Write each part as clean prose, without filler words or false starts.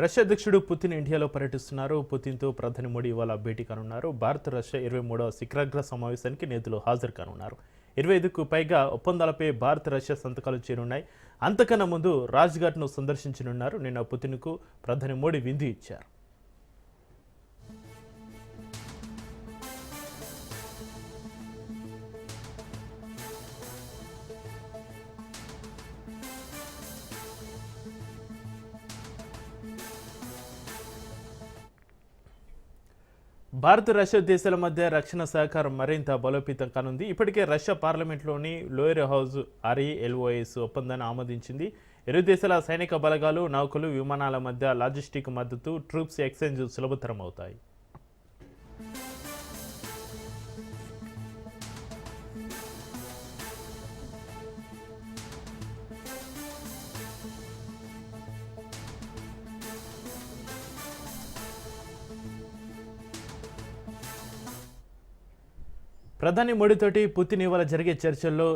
Russia అధ్యక్షుడు Putin ఇండియాలో పర్యటిస్తున్నారు. పుతిన్తో ప్రధాని మోడీ ఇవాళ భేటీ కానున్నారు. భారత్ రష్యా 23వ శిఖరాగ్ర సమావేశానికి నేతలు హాజరు కానున్నారు. 25కు పైగా ఒప్పందాలపై భారత్ రష్యా సంతకాలు చేరున్నాయి. అంతకన్నా ముందు రాజ్ఘాట్ను సందర్శించనున్నారు. నిన్న పుతిన్కు ప్రధాని మోడీ విందు ఇచ్చారు. భారత్ రష్యా దేశాల మధ్య రక్షణ సహకారం మరింత బలోపేతం కానుంది. ఇప్పటికే రష్యా పార్లమెంట్లోని లోయర్ హౌస్ RELOS ఒప్పందాన్ని ఆమోదించింది. ఇరు దేశాల సైనిక బలగాలు, నౌకలు, విమానాల మధ్య లాజిస్టిక్ మద్దతు, ట్రూప్స్ ఎక్స్చేంజ్ సులభతరం అవుతాయి. ప్రధాని మోడీతోటి పుతిన్ ఇవాళ జరిగే చర్చల్లో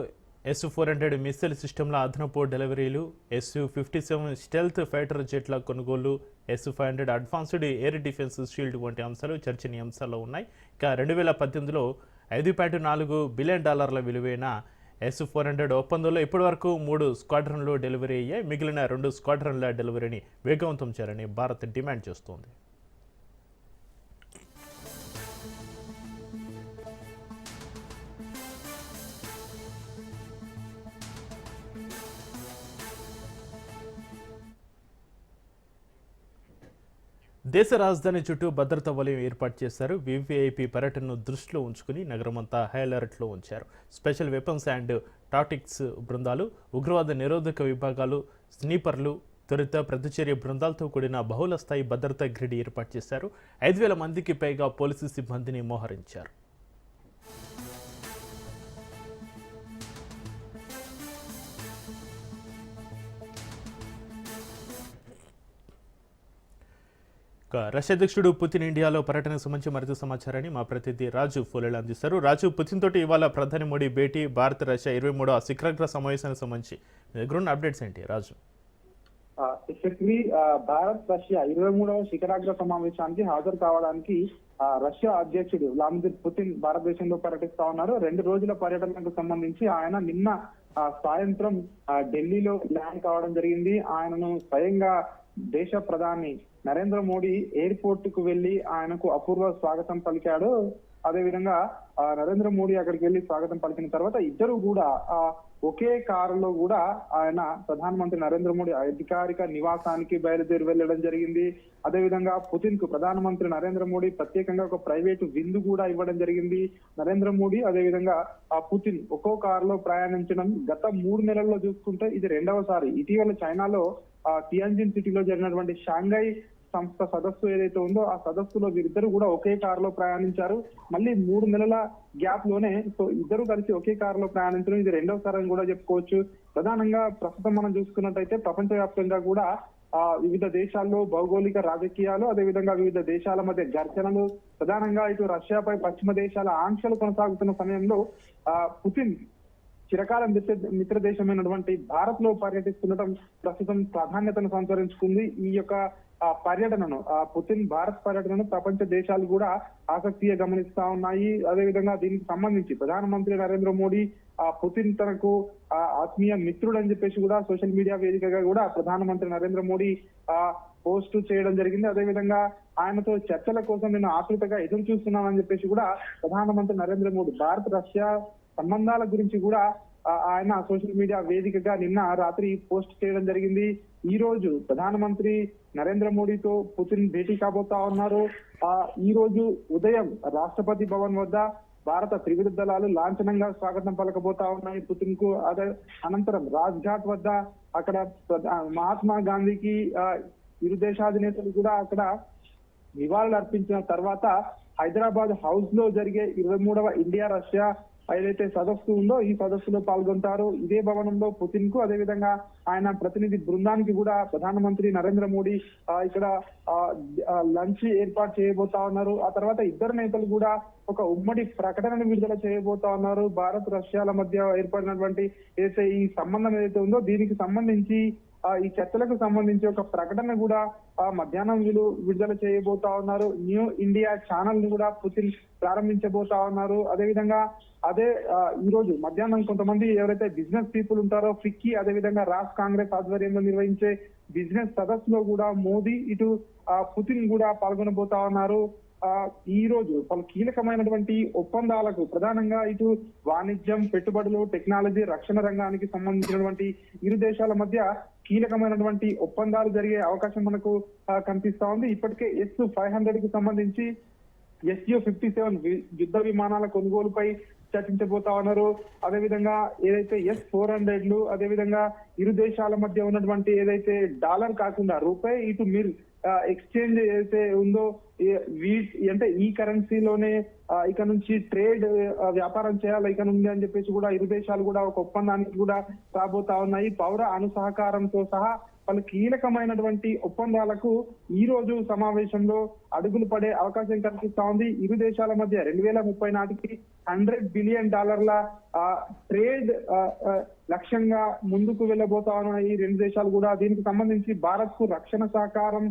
S-400 మిస్సైల్ సిస్టమ్ల అదనపు డెలివరీలు, Su-57 స్టెల్త్ ఫైటర్ జెట్ల కొనుగోలు, S-500 advanced air defence shield వంటి అంశాలు చర్చనీయాంశాల్లో ఉన్నాయి. ఇక 2018లో $5.4 బిలియన్ విలువైన S-400 ఒప్పందంలో ఇప్పటివరకు 3 స్క్వాడ్రన్లు డెలివరీ అయ్యాయి. మిగిలిన 2 స్క్వాడ్రన్ల డెలివరీని వేగవంతం చేయాలని భారత్ డిమాండ్ చేస్తోంది. దేశ రాజధాని చుట్టూ భద్రతా వలయం ఏర్పాటు చేశారు. VVIP పర్యటనను దృష్టిలో ఉంచుకుని నగరమంతా హై అలర్ట్లో ఉంచారు. స్పెషల్ వెపన్స్ అండ్ టాక్టిక్స్ బృందాలు, ఉగ్రవాద నిరోధక విభాగాలు, స్నీపర్లు, త్వరిత ప్రతిచర్య బృందాలతో కూడిన బహుళ స్థాయి భద్రతా గ్రిడ్ ఏర్పాటు చేశారు. 5,000 మందికి పైగా పోలీసు సిబ్బందిని మోహరించారు. రష్యా అధ్యక్షుడు పుతిన్ ఇండియాలో పర్యటనకు సంబంధించి మరింత సమాచారాన్ని మా ప్రతినిధి రాజు ఫోలేలు అందిస్తారు. రాజు, పుతిన్ తోటి ఇవాళ ప్రధాని మోడీ భేటీ, భారత్ రష్యా 23వ శిఖరాగ్ర సమావేశానికి సంబంధించి దగ్గర ఉన్న అప్డేట్స్ ఏంటి రాజు? ఎగ్జాక్ట్లీ భారత్ రష్యా 23వ శిఖరాగ్ర సమావేశానికి హాజరు కావడానికి రష్యా అధ్యక్షుడు వ్లాదిమిర్ పుతిన్ భారతదేశంలో పర్యటిస్తా ఉన్నారు. 2 రోజుల పర్యటనకు సంబంధించి ఆయన నిన్న సాయంత్రం ఢిల్లీలో ల్యాండ్ కావడం జరిగింది. ఆయనను స్వయంగా దేశ ప్రధాని నరేంద్ర మోడీ ఎయిర్పోర్ట్ కు వెళ్లి ఆయనకు అపూర్వ స్వాగతం పలికాడు. అదేవిధంగా నరేంద్ర మోడీ అక్కడికి వెళ్లి స్వాగతం పలికిన తర్వాత ఇద్దరు కూడా ఒకే కారులో కూడా ఆయన ప్రధానమంత్రి నరేంద్ర మోడీ అధికారిక నివాసానికి బయలుదేరి వెళ్లడం జరిగింది. అదేవిధంగా పుతిన్ కు ప్రధానమంత్రి నరేంద్ర మోడీ ప్రత్యేకంగా ఒక ప్రైవేటు విందు కూడా ఇవ్వడం జరిగింది. నరేంద్ర మోడీ అదేవిధంగా పుతిన్ ఒక్కో కారులో ప్రయాణించడం గత 3 నెలల్లో చూసుకుంటే ఇది 2వసారి. ఇటీవల చైనాలో టియాన్జిన్ సిటీలో జరిగినటువంటి షాంఘై సంస్థ సదస్సు ఏదైతే ఉందో ఆ సదస్సులో వీరిద్దరు కూడా ఒకే కారులో ప్రయాణించారు. మళ్ళీ 3 నెలల గ్యాప్ లోనే ఇద్దరు కలిసి ఒకే కారులో ప్రయాణించడం ఇది 2వసారి అని కూడా చెప్పుకోవచ్చు. ప్రధానంగా ప్రస్తుతం మనం చూసుకున్నట్టయితే ప్రపంచవ్యాప్తంగా కూడా వివిధ దేశాల్లో భౌగోళిక రాజకీయాలు, అదేవిధంగా వివిధ దేశాల మధ్య ఘర్షణలు, ప్రధానంగా ఇటు రష్యాపై పశ్చిమ దేశాల ఆంక్షలు కొనసాగుతున్న సమయంలో పుతిన్ చిరకాల మిత్ర దేశమైనటువంటి భారత్ లో పర్యటిస్తుండటం ప్రస్తుతం ప్రాధాన్యతను సంతరించుకుంది. ఈ యొక్క పర్యటనను పుతిన్ భారత్ పర్యటనను ప్రపంచ దేశాలు కూడా ఆసక్తిగా గమనిస్తా ఉన్నాయి. అదేవిధంగా దీనికి సంబంధించి ప్రధానమంత్రి నరేంద్ర మోడీ పుతిన్ తనకు ఆత్మీయ మిత్రుడు అని చెప్పేసి కూడా సోషల్ మీడియా వేదికగా కూడా ప్రధానమంత్రి నరేంద్ర మోడీ పోస్ట్ చేయడం జరిగింది. అదేవిధంగా ఆయనతో చర్చల కోసం నేను ఆతృతగా ఎదురు చూస్తున్నానని చెప్పేసి కూడా ప్రధానమంత్రి నరేంద్ర మోడీ భారత్ రష్యా సంబంధాల గురించి కూడా ఆయన సోషల్ మీడియా వేదికగా నిన్న రాత్రి పోస్ట్ చేయడం జరిగింది. ఈ రోజు ప్రధానమంత్రి నరేంద్ర మోడీతో పుతిన్ భేటీ కాబోతా ఉన్నారు. ఈ రోజు ఉదయం రాష్ట్రపతి భవన్ వద్ద భారత త్రివిధ దళాలు లాంఛనంగా స్వాగతం పలకబోతా ఉన్నాయి పుతిన్ కు. అనంతరం రాజ్ఘాట్ వద్ద అక్కడ మహాత్మా గాంధీకి ఇరు దేశాధినేతలు కూడా అక్కడ నివాళులు అర్పించిన తర్వాత హైదరాబాద్ హౌస్ లో జరిగే 23వ ఇండియా రష్యా ఏదైతే సదస్సు ఉందో ఈ సదస్సులో పాల్గొంటారు. ఇదే భవనంలో పుతిన్ కు అదేవిధంగా ఆయన ప్రతినిధి బృందానికి కూడా ప్రధానమంత్రి నరేంద్ర మోడీ ఇక్కడ లంచ్ ఏర్పాటు చేయబోతా ఉన్నారు. ఆ తర్వాత ఇద్దరు నేతలు కూడా ఒక ఉమ్మడి ప్రకటనను విడుదల చేయబోతా ఉన్నారు. భారత్ రష్యాల మధ్య ఏర్పడినటువంటి ఏదైతే ఈ సంబంధం ఏదైతే ఉందో దీనికి సంబంధించి ఈ చర్చలకు సంబంధించి ఒక ప్రకటన కూడా మధ్యాహ్నం విడుదల చేయబోతా ఉన్నారు. న్యూ ఇండియా ఛానల్ ని కూడా పుతిన్ ప్రారంభించబోతా ఉన్నారు. అదేవిధంగా ఈ రోజు మధ్యాహ్నం కొంతమంది ఎవరైతే బిజినెస్ పీపుల్ ఉంటారో ఫిక్కీ, అదేవిధంగా రాజ్ కాంగ్రెస్ ఆధ్వర్యంలో నిర్వహించే బిజినెస్ సదస్సులో కూడా మోదీ ఇటు పుతిన్ కూడా పాల్గొనబోతా ఉన్నారు. ఈ రోజు పలు కీలకమైనటువంటి ఒప్పందాలకు ప్రధానంగా ఇటు వాణిజ్యం, పెట్టుబడులు, టెక్నాలజీ, రక్షణ రంగానికి సంబంధించినటువంటి ఇరు దేశాల మధ్య కీలకమైనటువంటి ఒప్పందాలు జరిగే అవకాశం మనకు కనిపిస్తా ఉంది. ఇప్పటికే S-500 కి సంబంధించి Su-57 యుద్ధ విమానాల కొనుగోలుపై చర్చించబోతా ఉన్నారు. అదేవిధంగా ఏదైతే S-400లు, అదేవిధంగా ఇరు దేశాల మధ్య ఉన్నటువంటి ఏదైతే డాలర్ కాకుండా రూపాయి ఇటు మిర్ ఎక్స్చేంజ్ ఏదైతే ఉందో అంటే ఈ కరెన్సీలోనే ఇక నుంచి ట్రేడ్ వ్యాపారం చేయాలి ఇక నుండి అని చెప్పేసి కూడా ఇరు దేశాలు కూడా ఒక ఒప్పందానికి కూడా రాబోతా ఉన్నాయి. పౌర అణుసహకారంతో సహా పలు కీలకమైనటువంటి ఒప్పందాలకు ఈ రోజు సమావేశంలో అడుగులు పడే అవకాశం కనిపిస్తా ఉంది. ఇరు దేశాల మధ్య 2030 నాటికి $100 బిలియన్ ట్రేడ్ లక్ష్యంగా ముందుకు వెళ్ళబోతా ఉన్నాయి ఈ రెండు దేశాలు కూడా. దీనికి సంబంధించి భారత్ కు రక్షణ సహకారం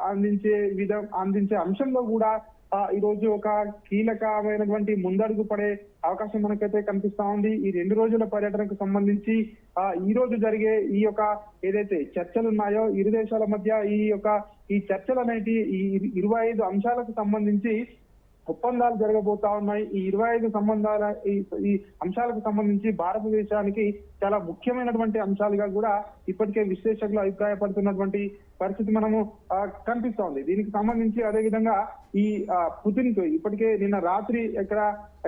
అందించే అంశంలో కూడా ఈ రోజు ఒక కీలకమైనటువంటి ముందడుగు పడే అవకాశం మనకైతే కనిపిస్తా ఉంది. ఈ 2 రోజుల పర్యటనకు సంబంధించి ఈ రోజు జరిగే ఈ యొక్క ఏదైతే చర్చలు ఉన్నాయో ఇరు దేశాల మధ్య ఈ చర్చలు అనేటి ఈ 25 అంశాలకు సంబంధించి ఒప్పందాలు జరగబోతా ఉన్నాయి. ఈ 25 ఈ అంశాలకు సంబంధించి భారతదేశానికి చాలా ముఖ్యమైనటువంటి అంశాలుగా కూడా ఇప్పటికే విశ్లేషకులు అభిప్రాయపడుతున్నటువంటి పరిస్థితి మనము కనిపిస్తా ఉంది. దీనికి సంబంధించి అదేవిధంగా ఈ పుతిన్ కు ఇప్పటికే నిన్న రాత్రి ఇక్కడ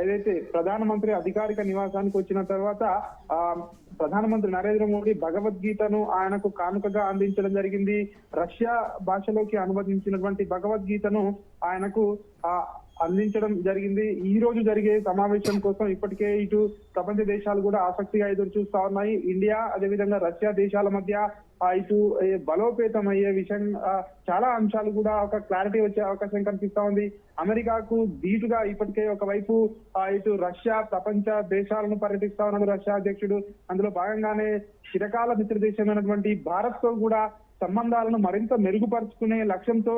ఏదైతే ప్రధానమంత్రి అధికారిక నివాసానికి వచ్చిన తర్వాత ప్రధానమంత్రి నరేంద్ర మోడీ భగవద్గీతను ఆయనకు కానుకగా అందించడం జరిగింది. రష్యా భాషలోకి అనువదించినటువంటి భగవద్గీతను ఆయనకు అందించడం జరిగింది. ఈ రోజు జరిగే సమావేశం కోసం ఇప్పటికే ఇటు ప్రపంచ దేశాలు కూడా ఆసక్తిగా ఎదురు చూస్తా ఉన్నాయి. ఇండియా అదేవిధంగా రష్యా దేశాల మధ్య ఇటు బలోపేతం అయ్యే విషయం చాలా అంశాలు కూడా ఒక క్లారిటీ వచ్చే అవకాశం కనిపిస్తా ఉంది. అమెరికాకు ధీటుగా ఇప్పటికే ఒకవైపు ఇటు రష్యా ప్రపంచ దేశాలను పర్యటిస్తా ఉన్నాడు రష్యా అధ్యక్షుడు. అందులో భాగంగానే చిరకాల మిత్ర దేశమైనటువంటి భారత్ తో కూడా సంబంధాలను మరింత మెరుగుపరుచుకునే లక్ష్యంతో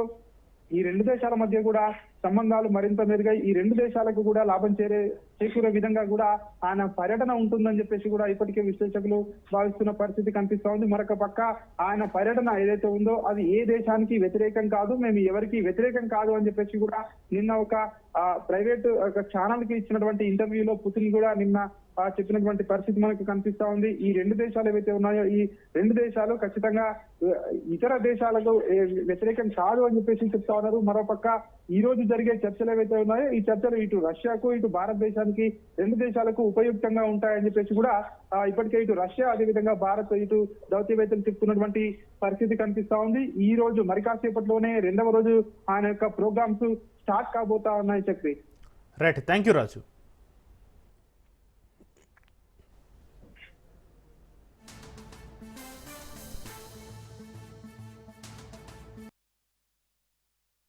ఈ రెండు దేశాల మధ్య కూడా సంబంధాలు మరింత మెరుగై ఈ రెండు దేశాలకు కూడా లాభం చేకూరే విధంగా కూడా ఆయన పర్యటన ఉంటుందని చెప్పేసి కూడా ఇప్పటికే విశ్లేషకులు భావిస్తున్న పరిస్థితి కనిపిస్తా ఉంది. మరొక పక్క ఆయన పర్యటన ఏదైతే ఉందో అది ఏ దేశానికి వ్యతిరేకం కాదు, మేము ఎవరికి వ్యతిరేకం కాదు అని చెప్పేసి కూడా నిన్న ఒక ప్రైవేట్ ఛానల్ కి ఇచ్చినటువంటి ఇంటర్వ్యూలో పుతిన్ కూడా నిన్న చెప్పినటువంటి పరిస్థితి మనకు కనిపిస్తా ఉంది. ఈ రెండు దేశాలు ఏవైతే ఉన్నాయో ఈ రెండు దేశాలు ఖచ్చితంగా ఇతర దేశాలకు వ్యతిరేకం కాదు అని చెప్పేసి చెప్తా ఉన్నారు. మరోపక్క ఈ రోజు జరిగే చర్చలు ఏవైతే ఉన్నాయో ఈ చర్చలు ఇటు రష్యాకు ఇటు భారతదేశానికి రెండు దేశాలకు ఉపయుక్తంగా ఉంటాయని చెప్పేసి కూడా ఇప్పటికే ఇటు రష్యా అదేవిధంగా భారత్ ఇటు దౌత్యవేత్తలు చెప్తున్నటువంటి పరిస్థితి కనిపిస్తా ఉంది. ఈ రోజు మరి కాసేపట్లోనే 2వ రోజు ఆయన యొక్క ప్రోగ్రామ్స్ స్టార్ట్ కాబోతా ఉన్నాయి. Chakri right, thank you Raju.